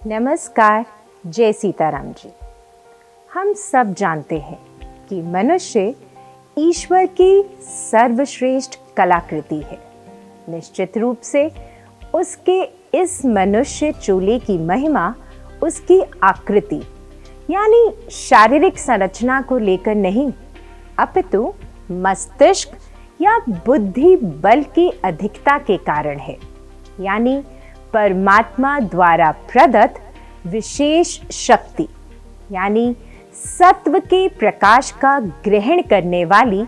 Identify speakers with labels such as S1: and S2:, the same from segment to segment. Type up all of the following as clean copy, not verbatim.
S1: नमस्कार, जय सीताराम जी। हम सब जानते हैं कि मनुष्य ईश्वर की सर्वश्रेष्ठ कलाकृति है। निश्चित रूप से उसके इस मनुष्य चोले की महिमा उसकी आकृति यानी शारीरिक संरचना को लेकर नहीं, अपितु मस्तिष्क या बुद्धि बल की अधिकता के कारण है, यानी परमात्मा द्वारा प्रदत्त विशेष शक्ति यानी सत्व के प्रकाश का ग्रहण करने वाली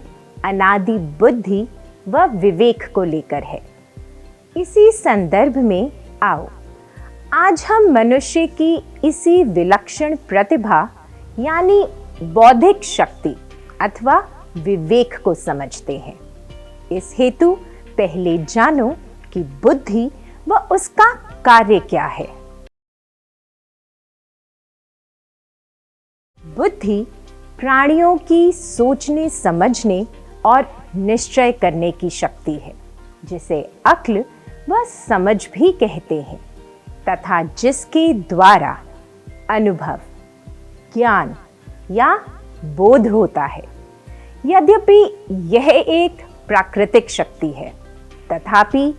S1: अनादि बुद्धि व विवेक को लेकर है। इसी संदर्भ में आओ आज हम मनुष्य की इसी विलक्षण प्रतिभा यानी बौद्धिक शक्ति अथवा विवेक को समझते हैं। इस हेतु पहले जानो कि बुद्धि व उसका कार्य क्या है। बुद्धि प्राणियों की सोचने समझने और निश्चय करने की शक्ति है, जिसे अक्ल व समझ भी कहते हैं, तथा जिसके द्वारा अनुभव, ज्ञान या बोध होता है। यद्यपि यह एक प्राकृतिक शक्ति है, तथापि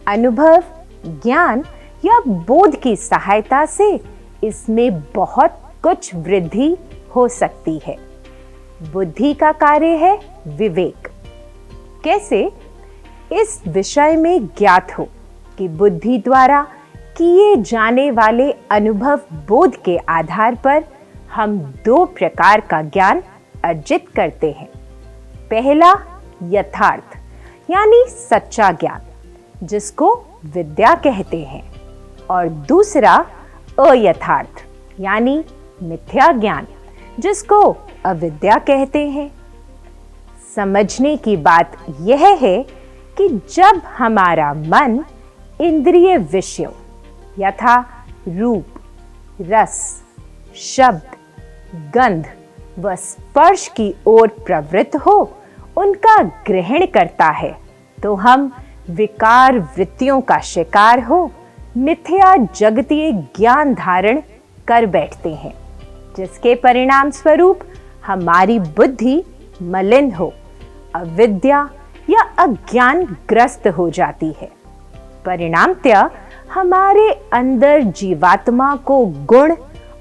S1: अनुभव, ज्ञान या बोध की सहायता से इसमें बहुत कुछ वृद्धि हो सकती है। बुद्धि का कार्य है विवेक। कैसे? इस विषय में ज्ञात हो कि बुद्धि द्वारा किए जाने वाले अनुभव बोध के आधार पर हम दो प्रकार का ज्ञान अर्जित करते हैं। पहला यथार्थ यानी सच्चा ज्ञान, जिसको विद्या कहते हैं, और दूसरा अयथार्थ यानी मिथ्या ज्ञान, जिसको अविद्या कहते हैं। समझने की बात यह है कि जब हमारा मन इंद्रिय विषयों यथा रूप, रस, शब्द, गंध व स्पर्श की ओर प्रवृत्त हो, उनका ग्रहण करता है, तो हम विकार वृत्तियों का शिकार हो मिथ्या जगतीय ज्ञान धारण कर बैठते हैं, जिसके परिणाम स्वरूप हमारी बुद्धि मलिन हो, अविद्या या अज्ञान ग्रस्त हो जाती है। परिणामतः हमारे अंदर जीवात्मा को गुण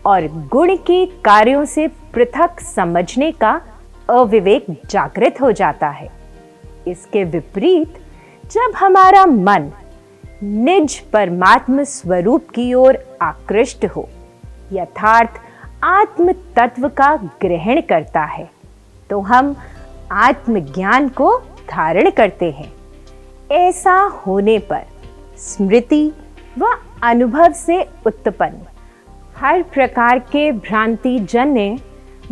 S1: और गुण के कार्यों से पृथक समझने का अविवेक जागृत हो जाता है। इसके विपरीत जब हमारा मन निज परमात्म स्वरूप की ओर आकृष्ट हो, यथार्थ आत्म तत्व का ग्रहण करता है, तो हम आत्मज्ञान को धारण करते हैं। ऐसा होने पर स्मृति व अनुभव से उत्पन्न हर प्रकार के भ्रांति जन्य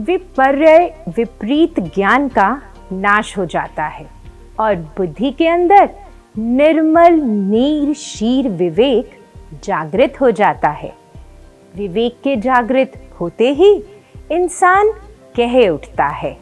S1: विपर्य विपरीत ज्ञान का नाश हो जाता है और बुद्धि के अंदर निर्मल नीर शीर विवेक जागृत हो जाता है। विवेक के जागृत होते ही इंसान कह उठता है,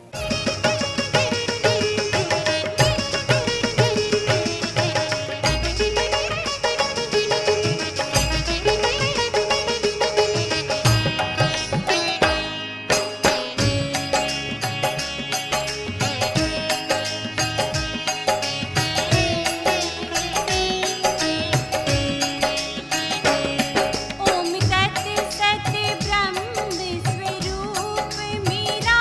S2: ओम तत् सत् ब्रह्म स्वरूप मेरा,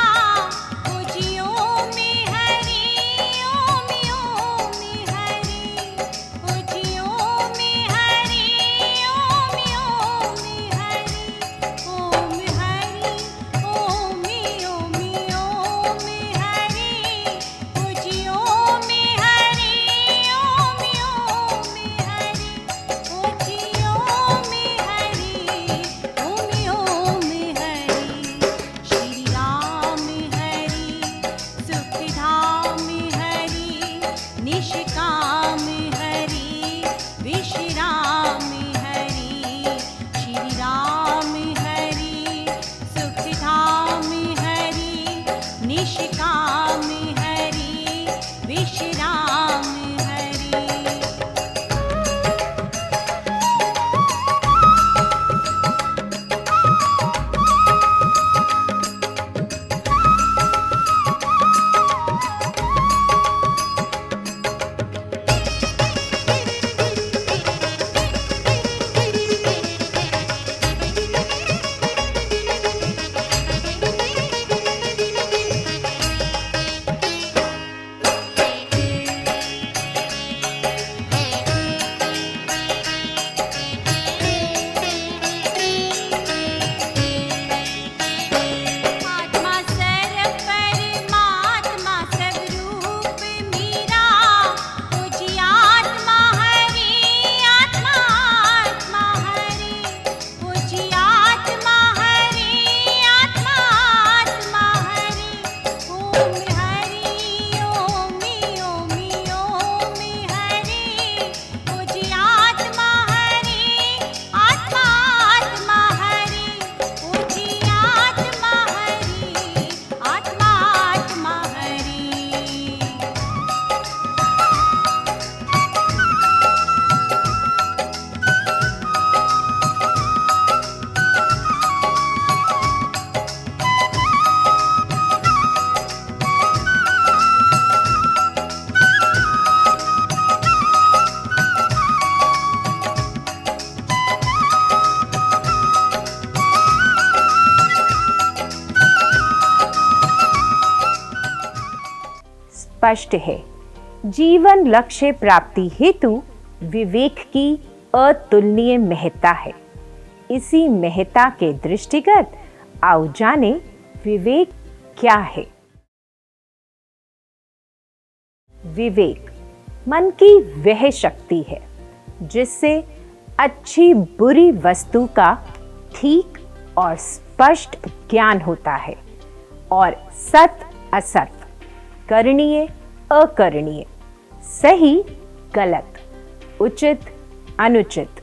S1: स्पष्ट है। जीवन लक्ष्य प्राप्ति हेतु विवेक की अतुलनीय महत्ता है। इसी महत्ता के दृष्टिगत आओ जाने विवेक क्या है। विवेक मन की वह शक्ति है जिससे अच्छी बुरी वस्तु का ठीक और स्पष्ट ज्ञान होता है और सत असत, करणीय अकरणीय, सही गलत, उचित अनुचित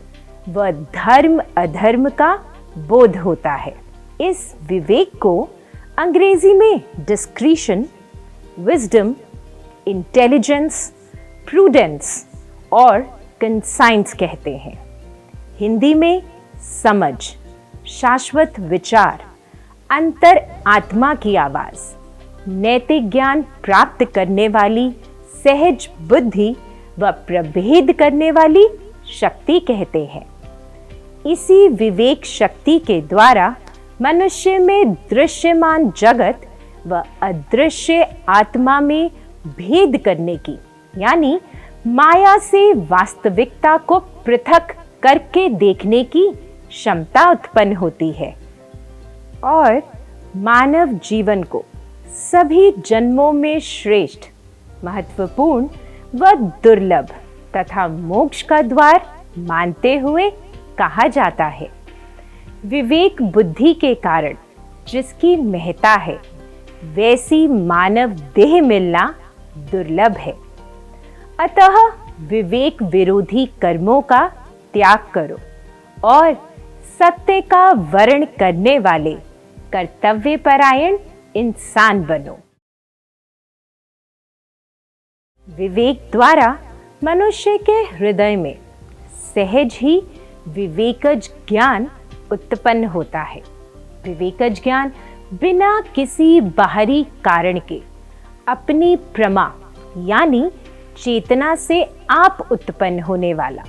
S1: व धर्म अधर्म का बोध होता है। इस विवेक को अंग्रेजी में डिस्क्रीशन, विजडम, इंटेलिजेंस, प्रूडेंस और कंसाइंस कहते हैं। हिंदी में समझ, शाश्वत विचार, अंतर आत्मा की आवाज, नैतिक ज्ञान प्राप्त करने वाली सहज बुद्धि व प्रभेद करने वाली शक्ति कहते हैं। इसी विवेक शक्ति के द्वारा मनुष्य में दृश्यमान जगत व अदृश्य आत्मा में भेद करने की, यानी माया से वास्तविकता को पृथक करके देखने की क्षमता उत्पन्न होती है और मानव जीवन को सभी जन्मों में श्रेष्ठ, महत्वपूर्ण व दुर्लभ तथा मोक्ष का द्वार मानते हुए कहा जाता है। विवेक बुद्धि के कारण जिसकी महत्ता है, वैसी मानव देह मिलना दुर्लभ है। अतः विवेक विरोधी कर्मों का त्याग करो और सत्य का वर्ण करने वाले कर्तव्यपरायण इंसान बनो। विवेक द्वारा मनुष्य के हृदय में सहज ही विवेकज ज्ञान उत्पन्न होता है। विवेकज ज्ञान बिना किसी बाहरी कारण के अपनी प्रमा यानी चेतना से आप उत्पन्न होने वाला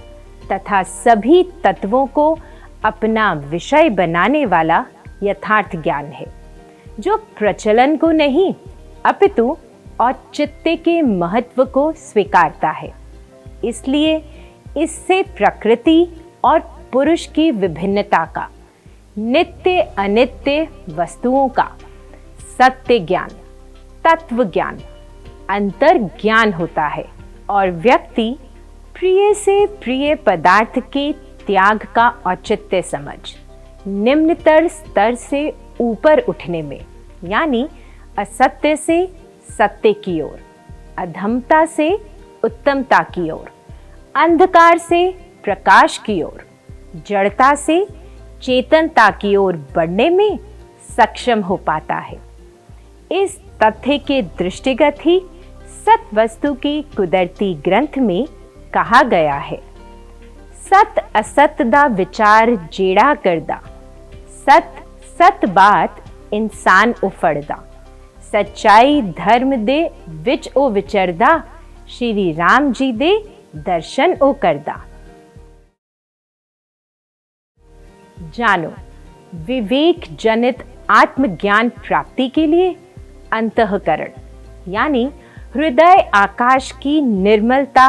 S1: तथा सभी तत्वों को अपना विषय बनाने वाला यथार्थ ज्ञान है, जो प्रचलन को नहीं अपितु औचित्य के महत्व को स्वीकारता है। इसलिए इससे प्रकृति और पुरुष की विभिन्नता का, नित्य अनित्य वस्तुओं का सत्य ज्ञान, तत्व ज्ञान, अंतर ज्ञान होता है और व्यक्ति प्रिय से प्रिय पदार्थ के त्याग का औचित्य समझ निम्नतर स्तर से ऊपर उठने में, यानी असत्य से सत्य की ओर, अधमता से उत्तमता की ओर, अंधकार से प्रकाश की ओर, जड़ता से चेतनता की ओर बढ़ने में सक्षम हो पाता है। इस तथ्य के दृष्टिगत ही सत वस्तु की कुदरती ग्रंथ में कहा गया है, सत असत दा विचार जेड़ा करदा, सत सत बात इंसान उफड़दा, सच्चाई धर्म दे विच ओ विचरदा, श्री राम जी दे दर्शन ओ करदा। जानो, विवेक जनित आत्मज्ञान प्राप्ति के लिए अंतःकरण यानी हृदय आकाश की निर्मलता,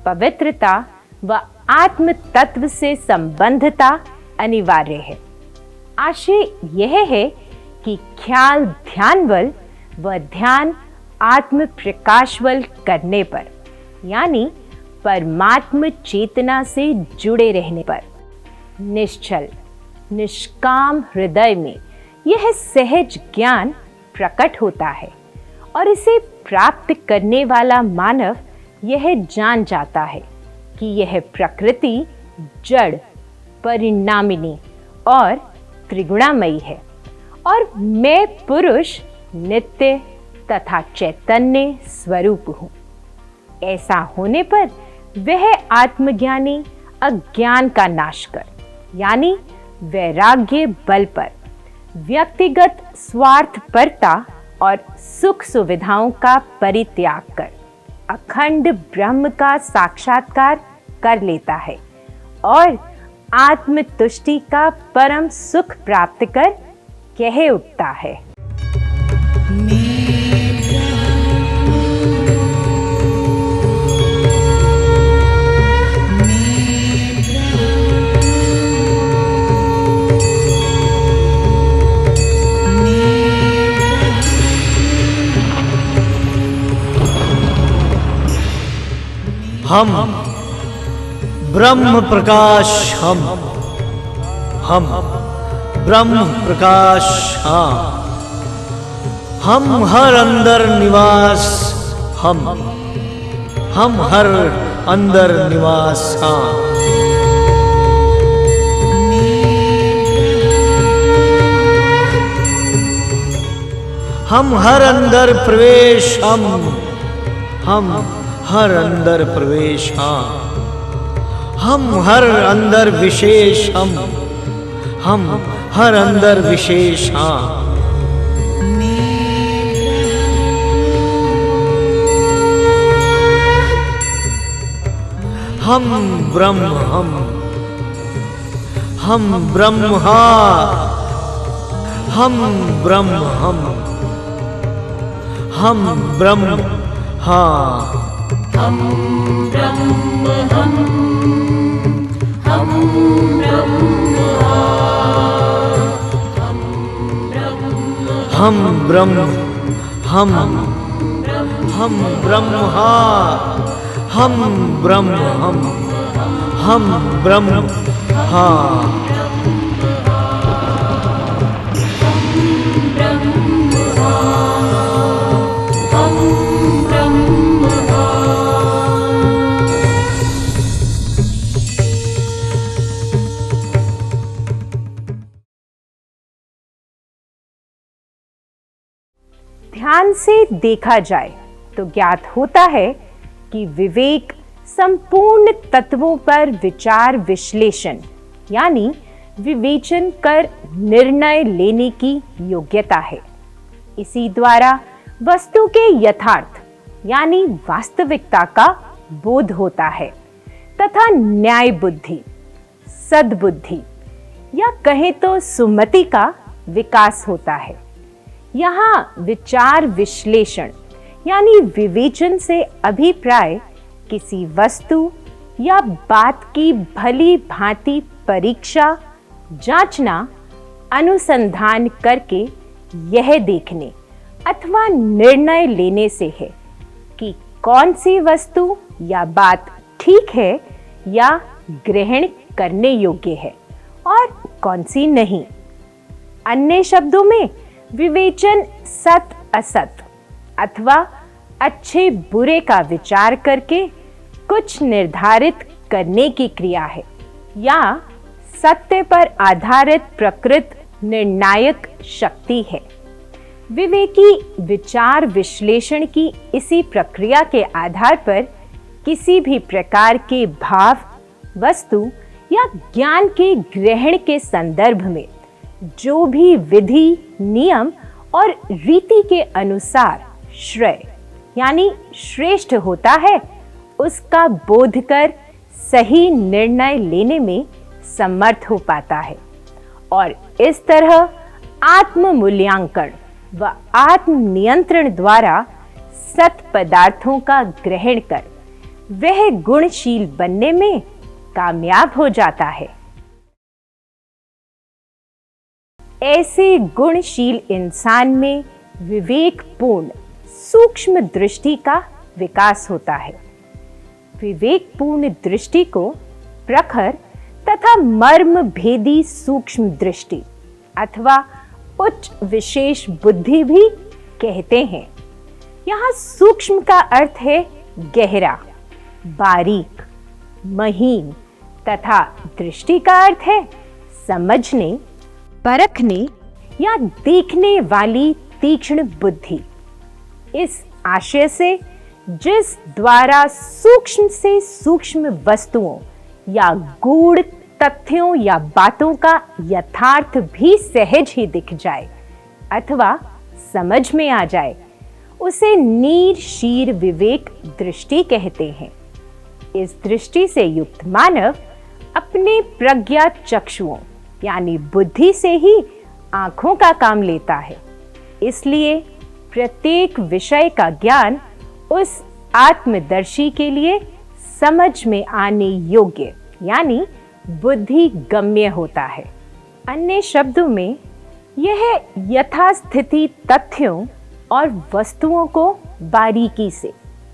S1: पवित्रता व आत्म तत्व से संबंधता अनिवार्य है। आशय यह है कि ख्याल ध्यानवल व ध्यान आत्म प्रकाशवल करने पर, यानी परमात्म चेतना से जुड़े रहने पर, निश्चल निष्काम हृदय में यह सहज ज्ञान प्रकट होता है और इसे प्राप्त करने वाला मानव यह जान जाता है कि यह प्रकृति जड़, परिणामिनी और त्रिगुणामयी है और मैं पुरुष नित्य तथा चैतन्य स्वरूप हूँ। ऐसा होने पर वह आत्मज्ञानी अज्ञान का नाश कर, यानी वैराग्य बल पर व्यक्तिगत स्वार्थपरता और सुख सुविधाओं का परित्याग कर अखंड ब्रह्म का साक्षात्कार कर लेता है और आत्मतुष्टि का परम सुख प्राप्त कर कह उठता है।
S2: हम ब्रह्म प्रकाश, हम ब्रह्म प्रकाश, हाँ। हम हर अंदर निवास, हम हर अंदर निवास, हाँ। हम हर अंदर प्रवेश, हम हर अंदर प्रवेश, हाँ। हम हर अंदर विशेष, हम हर अंदर विशेष, हाँ। हम ब्रह्म, हम ब्रह्म, हाँ। हम ब्रह्म, हम ब्रह्म, हाँ।
S3: हम ब्रह्म, हम ब्रह्म,
S2: हम ब्रह्म, हम ब्रह्म, हाँ। हम ब्रह्म, हम ब्रह्म, हाँ।
S1: ध्यान से देखा जाए तो ज्ञात होता है कि विवेक संपूर्ण तत्वों पर विचार विश्लेषण यानी विवेचन कर निर्णय लेने की योग्यता है। इसी द्वारा वस्तु के यथार्थ यानी वास्तविकता का बोध होता है तथा न्याय बुद्धि, सद्बुद्धि या कहें तो सुमति का विकास होता है। यहाँ विचार विश्लेषण यानी विवेचन से अभिप्राय किसी वस्तु या बात की भली भांति परीक्षा, जांचना, अनुसंधान करके यह देखने अथवा निर्णय लेने से है कि कौन सी वस्तु या बात ठीक है या ग्रहण करने योग्य है और कौन सी नहीं। अन्य शब्दों में विवेचन सत असत अथवा अच्छे बुरे का विचार करके कुछ निर्धारित करने की क्रिया है या सत्य पर आधारित प्रकृत निर्णायक शक्ति है। विवेकी विचार विश्लेषण की इसी प्रक्रिया के आधार पर किसी भी प्रकार के भाव, वस्तु या ज्ञान के ग्रहण के संदर्भ में जो भी विधि, नियम और रीति के अनुसार श्रेय यानी श्रेष्ठ होता है उसका बोध कर सही निर्णय लेने में समर्थ हो पाता है और इस तरह आत्म मूल्यांकन व आत्म नियंत्रण द्वारा सत पदार्थों का ग्रहण कर वह गुणशील बनने में कामयाब हो जाता है। ऐसे गुणशील इंसान में विवेकपूर्ण सूक्ष्म दृष्टि का विकास होता है। विवेकपूर्ण दृष्टि को प्रखर तथा मर्म भेदी सूक्ष्म दृष्टि अथवा उच्च विशेष बुद्धि भी कहते हैं। यहाँ सूक्ष्म का अर्थ है गहरा, बारीक, महीन तथा दृष्टि का अर्थ है समझने, परखने या देखने वाली तीक्ष्ण बुद्धि। इस आशय से जिस द्वारा सूक्ष्म से सूक्ष्म वस्तुओं या गूढ़ तथ्यों या बातों का यथार्थ भी सहज ही दिख जाए अथवा समझ में आ जाए, उसे नीर शीर विवेक दृष्टि कहते हैं। इस दृष्टि से युक्त मानव अपने प्रज्ञा चक्षुओं यानी बुद्धि से ही आंखों का काम लेता है। इसलिए प्रत्येक विषय का ज्ञान उस आत्मदर्शी के लिए समझ में आने योग्य यानी बुद्धि गम्य होता है। अन्य शब्दों में यह यथास्थिति तथ्यों और वस्तुओं को बारीकी से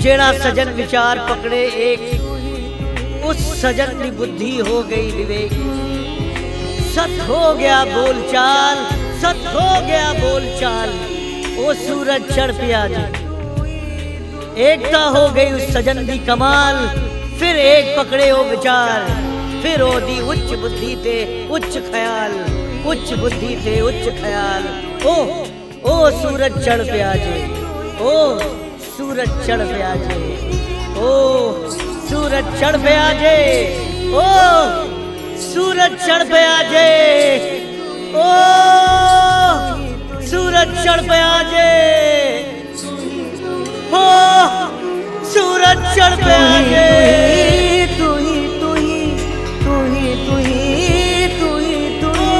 S2: जेड़ा सजन विचार पकड़े एक, उस सजन की बुद्धि हो गई विवेक। सत हो गया बोलचाल, सत हो गया बोलचाल, ओ सूरज चढ़ पिया जी। एकता हो गई उस सजन दी कमाल, फिर एक पकड़े ओ विचार, फिर ओदी उच्च बुद्धि ते उच्च ख्याल, उच्च बुद्धि ते उच्च ख्याल। ओ सूरज चढ़ पिया जी, ओ सूरज चढ़ पिया जे, ओ सूरज चढ़ पिया जे, ओ सूरज चढ़ पिया जे, ओ सूरज चढ़ पिया जे, ओ सूरज चढ़ पिया जे। तू ही तू ही तू ही तू ही तू ही तू ही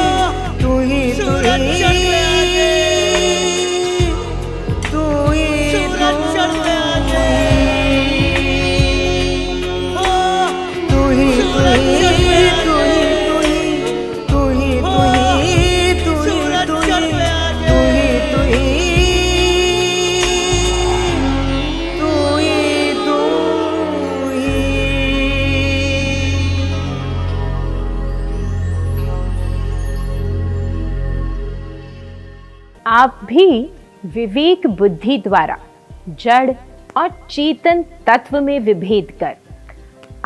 S2: तू ही सूरज चढ़ पिया जे, तू ही सूरज चढ़ पिया जे, तू ही तू ही तू ही तू ही तू ही तू ही तू ही तू ही तू ही तू ही तू ही तू ही।
S1: आप भी विवेक बुद्धि द्वारा जड़ और चेतन तत्व में विभेद कर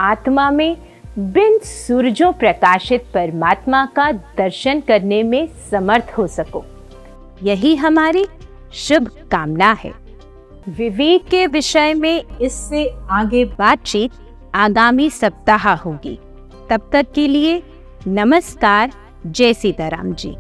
S1: आत्मा में बिन सूरजों प्रकाशित परमात्मा का दर्शन करने में समर्थ हो सको, यही हमारी शुभ कामना है। विवेक के विषय में इससे आगे बातचीत आगामी सप्ताह होगी। तब तक के लिए नमस्कार। जय सीताराम जी।